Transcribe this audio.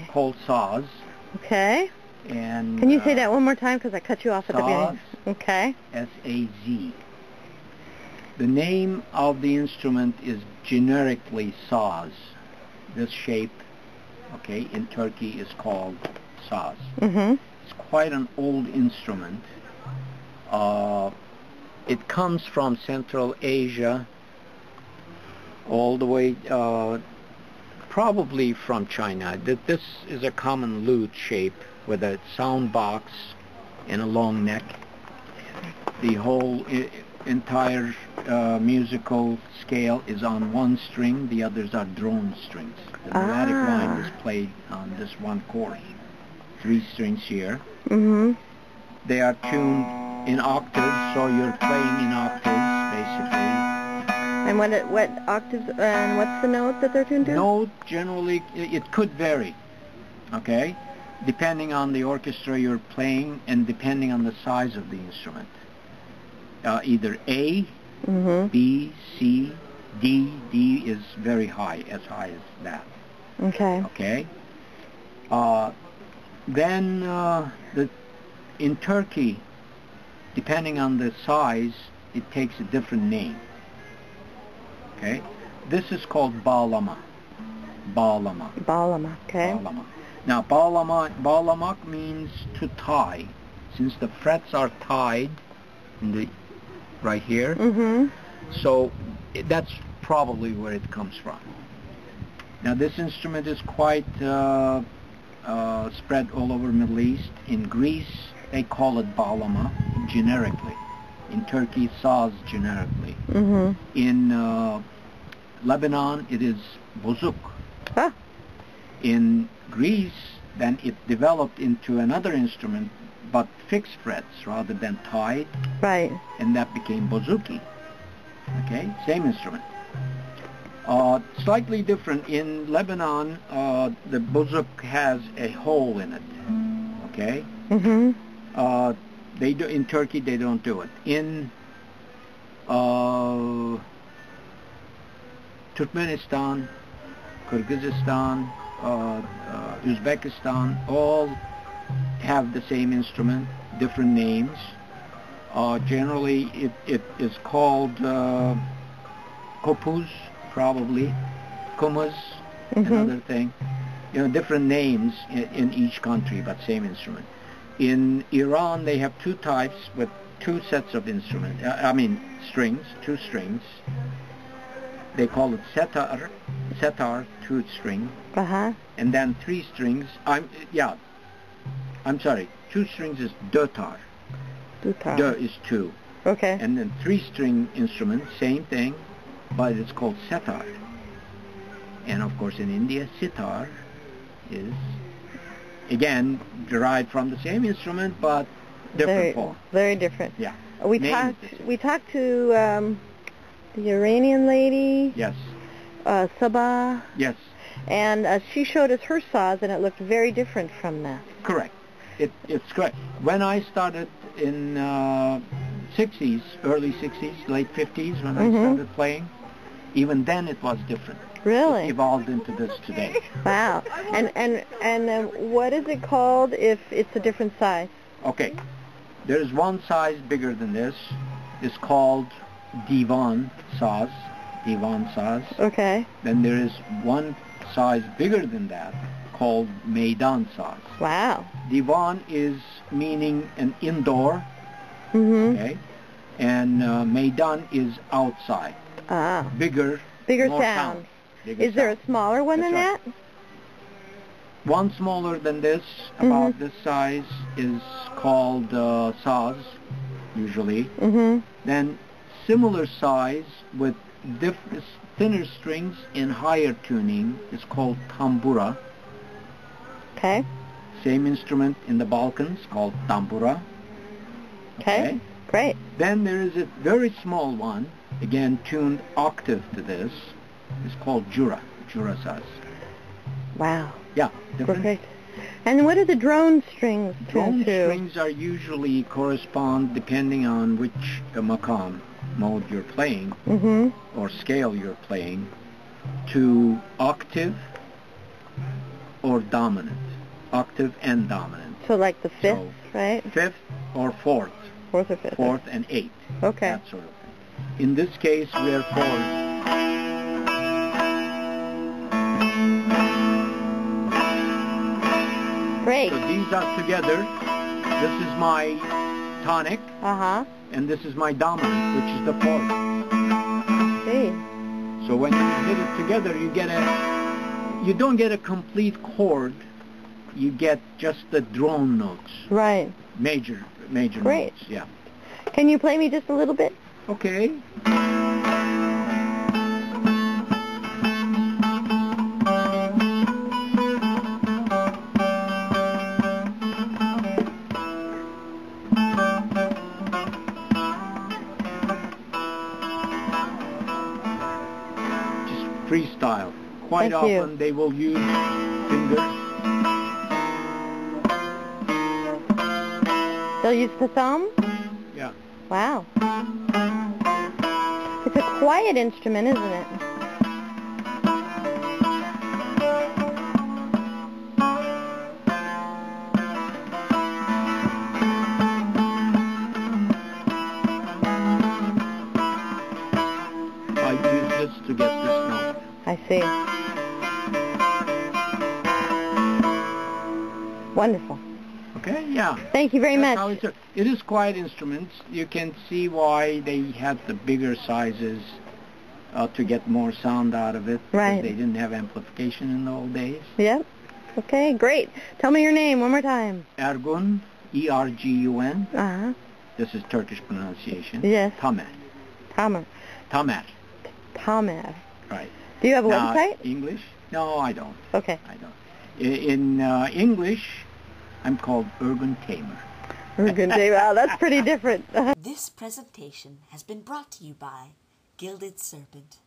called saz. Okay. And can you say that one more time because I cut you off at the beginning? Okay. S-A-Z. The name of the instrument is generically saz. This shape, okay, in Turkey is called saz. It's quite an old instrument. It comes from Central Asia all the way, probably from China. This is a common lute shape with a sound box and a long neck. The whole entire musical scale is on one string. The others are drone strings. The melodic line is played on this one course. 3 strings here. They are tuned in octaves, so you're playing in octaves, basically. And what octaves and what's the note that they're tuned to? Note, generally, it could vary, okay, depending on the orchestra you're playing and depending on the size of the instrument. Either A, B, C, D. D is very high, as high as that. Okay. Okay. Then in Turkey, depending on the size, it takes a different name. Okay. This is called bağlama. Bağlama. Bağlama. Okay. Bağlama. Now, bağlamak means to tie. Since the frets are tied in the right here, so that's probably where it comes from. Now, this instrument is quite spread all over Middle East. In Greece, they call it bağlama generically. In Turkey, saz generically. In Lebanon, it is bazouk. In Greece, then it developed into another instrument, but fixed frets rather than tied. Right. And that became bazouki. Okay, same instrument. Slightly different. In Lebanon, the bazouk has a hole in it. Okay. They do in Turkey. They don't do it. In Turkmenistan, Kyrgyzstan, Uzbekistan, all have the same instrument, different names. Generally, it is called kopuz, probably, kumuz, another thing. You know, different names in each country, but same instrument. In Iran, they have 2 types with 2 sets of instruments. Strings, 2 strings. They call it setar, 2 string. And then 3 strings. 2 strings is dotar. Do is 2. Okay. And then 3 string instrument, same thing, but it's called setar. And of course, in India, sitar is again derived from the same instrument, but different form. Very different. Yeah. We talked to the Iranian lady. Yes. Sabah. Yes. And she showed us her saz, and it looked very different from that. Correct. It's correct. When I started in 60s, early 60s, late 50s, when I started playing, even then it was different. Really? It evolved into this today. Wow. And what is it called if it's a different size? Okay. There is one size bigger than this. It's called divan saz. Divan saz. Okay. Then there is one size bigger than that called meydan saz. Wow. Divan is meaning an indoor. Okay. And meydan is outside. Bigger more sound. Is there a smaller one than that? One smaller than this, about this size, is called saz, usually. Then similar size with thinner strings in higher tuning is called tambura. Okay. Same instrument in the Balkans called tambura. Okay. Great. Then there is a very small one, again tuned octave to this. It's called jura saz. Wow. Yeah, different. Perfect. And what are the drone strings tuned to? Drone strings are usually correspond, depending on which maqam mode you're playing, or scale you're playing, to octave or dominant, octave and dominant. So like the fifth, So, right? Fifth or fourth. Fourth or fifth. Fourth and eighth. Okay. That sort of thing. In this case, we're fourths. Great. So these are together. This is my tonic, Uh-huh. and this is my dominant, which is the fourth. See. So when you hit it together, you don't get a complete chord. You get just the drone notes, Right. major Great. notes. Yeah. Can you play me just a little bit? Okay. Just freestyle. Quite Thank you. often they will use fingers. They'll use the thumb? Yeah. Wow. It's a quiet instrument, isn't it? I use this to get this note. I see. Wonderful. Okay, yeah. Thank you very That's much. how it is quiet instruments. You can see why they had the bigger sizes to get more sound out of it. Because Right. they didn't have amplification in the old days. Yep. Okay, great. Tell me your name one more time. Ergun, E-R-G-U-N. Uh-huh. This is Turkish pronunciation. Yes. Tamer. Tamer. Tamer. Tamer. Right. Do you have a Now, website? English? No, I don't. Okay. I don't. In English, I'm called Ergun Tamer. Ergun Tamer. Wow, that's pretty different. This presentation has been brought to you by Gilded Serpent.